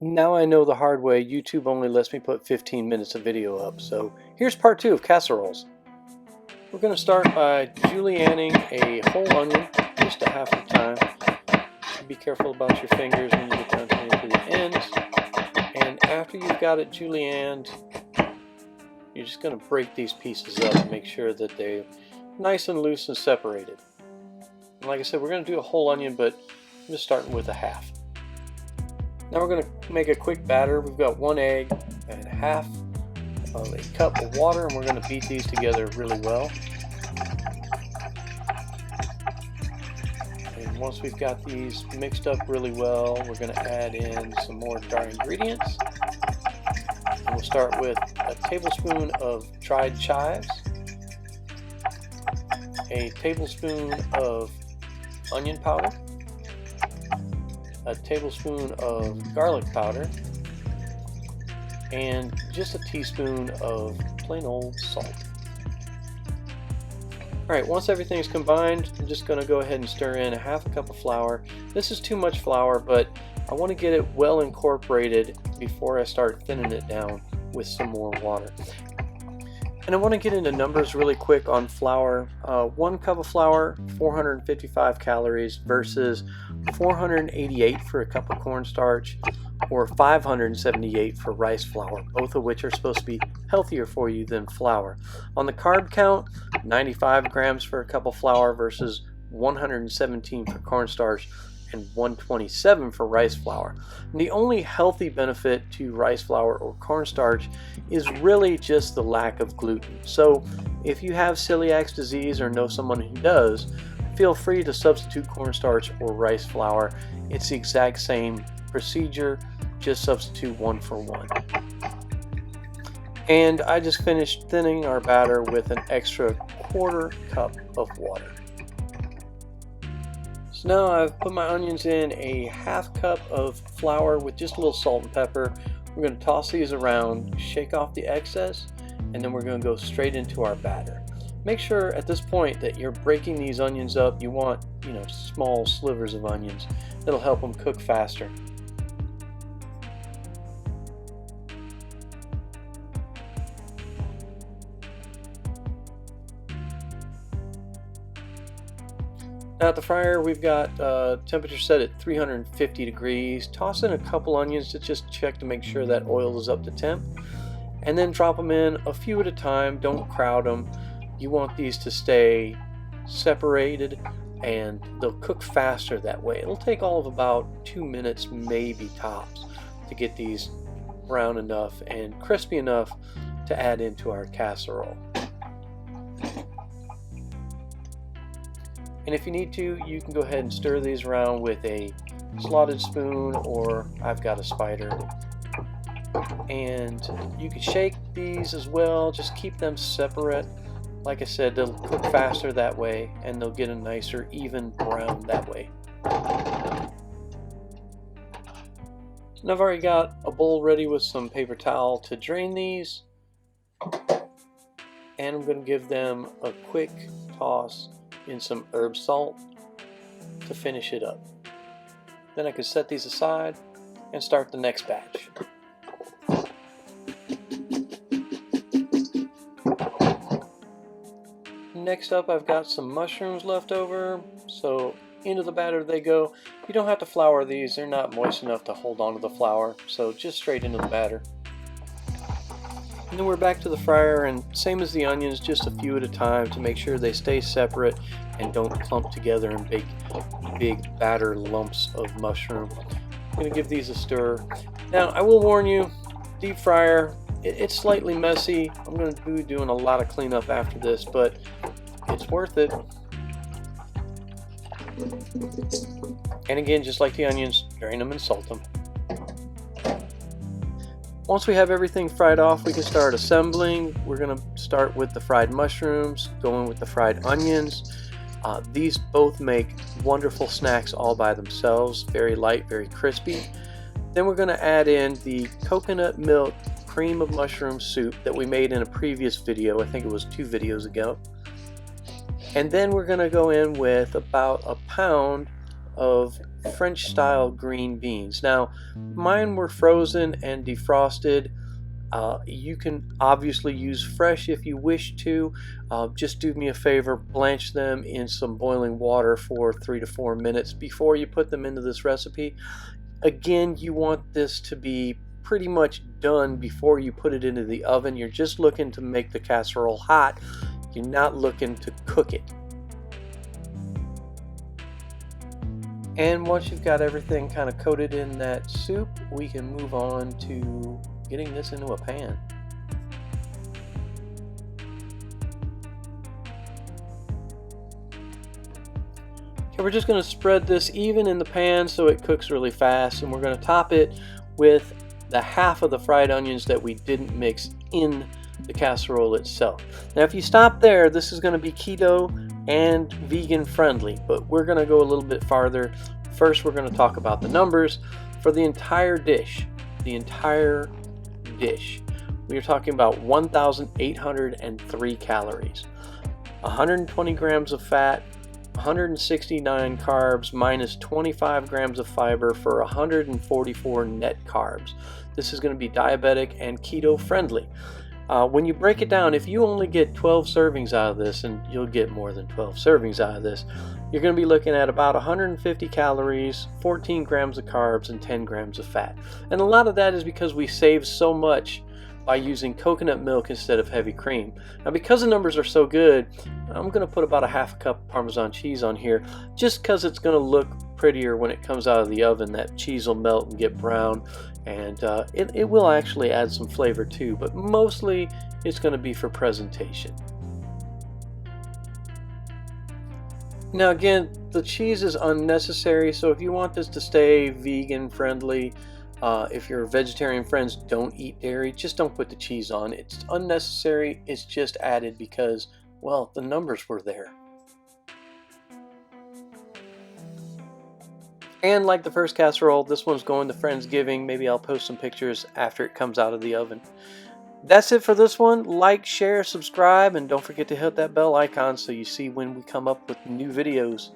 Now I know the hard way, YouTube only lets me put 15 minutes of video up, so here's part 2 of casseroles. We're going to start by julienning a whole onion, just a half the time. Be careful about your fingers when you get down to the ends. And after you've got it julienned, you're just going to break these pieces up and make sure that they're nice and loose and separated. And like I said, we're going to do a whole onion, but I'm just starting with a half. Now we're going to make a quick batter. We've got 1 egg and half of a cup of water, and we're going to beat these together really well. And once we've got these mixed up really well, we're going to add in some more dry ingredients. And we'll start with a tablespoon of dried chives, a tablespoon of onion powder, a tablespoon of garlic powder, and just a teaspoon of plain old salt. Alright, once everything's combined, I'm just going to go ahead and stir in a half a cup of flour. This is too much flour, but I want to get it well incorporated before I start thinning it down with some more water. And I want to get into numbers really quick on flour. 1 cup of flour, 455 calories versus 488 for a cup of cornstarch, or 578 for rice flour, both of which are supposed to be healthier for you than flour. On the carb count, 95 grams for a cup of flour versus 117 for cornstarch and 127 for rice flour. And the only healthy benefit to rice flour or cornstarch is really just the lack of gluten. So if you have celiac disease or know someone who does, feel free to substitute cornstarch or rice flour. It's the exact same procedure, just substitute 1 for 1. And I just finished thinning our batter with an extra 1/4 cup of water. So now I've put my onions in a half cup of flour with just a little salt and pepper. We're going to toss these around, shake off the excess, and then we're going to go straight into our batter. Make sure at this point that you're breaking these onions up. You want, small slivers of onions. That'll help them cook faster. Now at the fryer, we've got temperature set at 350 degrees. Toss in a couple onions to just check to make sure that oil is up to temp. And then drop them in a few at a time. Don't crowd them. You want these to stay separated, and they'll cook faster that way. It'll take all of about 2 minutes, maybe tops, to get these brown enough and crispy enough to add into our casserole. And if you need to, you can go ahead and stir these around with a slotted spoon, or I've got a spider. And you can shake these as well, just keep them separate. Like I said, they'll cook faster that way, and they'll get a nicer, even brown that way. And I've already got a bowl ready with some paper towel to drain these. And I'm going to give them a quick toss in some herb salt to finish it up. Then I can set these aside and start the next batch. Next up, I've got some mushrooms left over, so into the batter they go. You don't have to flour these, they're not moist enough to hold on to the flour, so just straight into the batter. And then we're back to the fryer, and same as the onions, just a few at a time to make sure they stay separate and don't clump together in big batter lumps of mushroom. I'm going to give these a stir. Now I will warn you, deep fryer, it's slightly messy. I'm going to be doing a lot of cleanup after this, but it's worth it. And again, just like the onions, drain them and salt them. Once we have everything fried off, we can start assembling. We're going to start with the fried mushrooms, going with the fried onions. These both make wonderful snacks all by themselves, very light, very crispy. Then we're going to add in the coconut milk cream of mushroom soup that we made in a previous video. I think it was 2 videos ago. And then we're going to go in with about a pound of French style green beans. Now mine were frozen and defrosted. You can obviously use fresh if you wish to. Just do me a favor, blanch them in some boiling water for 3 to 4 minutes before you put them into this recipe. Again, you want this to be pretty much done before you put it into the oven. You're just looking to make the casserole hot. You're not looking to cook it. And once you've got everything kind of coated in that soup, we can move on to getting this into a pan. Okay, we're just going to spread this even in the pan so it cooks really fast, and we're going to top it with the half of the fried onions that we didn't mix in the casserole itself. Now if you stop there, this is going to be keto and vegan friendly, but we're going to go a little bit farther. First, we're going to talk about the numbers for the entire dish. We are talking about 1,803 calories, 120 grams of fat, 169 carbs, minus 25 grams of fiber for 144 net carbs. This is going to be diabetic and keto friendly. When you break it down, if you only get 12 servings out of this, and you'll get more than 12 servings out of this, you're going to be looking at about 150 calories, 14 grams of carbs, and 10 grams of fat. And a lot of that is because we save so much by using coconut milk instead of heavy cream. Now because the numbers are so good, I'm going to put about a half a cup of Parmesan cheese on here, just because it's going to look prettier when it comes out of the oven. That cheese will melt and get brown, and it will actually add some flavor too, but mostly it's going to be for presentation. Now again, the cheese is unnecessary, so if you want this to stay vegan friendly, if your vegetarian friends don't eat dairy, just don't put the cheese on. It's unnecessary. It's just added because, well, the numbers were there. And like the first casserole, this one's going to Friendsgiving. Maybe I'll post some pictures after it comes out of the oven. That's it for this one. Like, share, subscribe, and don't forget to hit that bell icon so you see when we come up with new videos.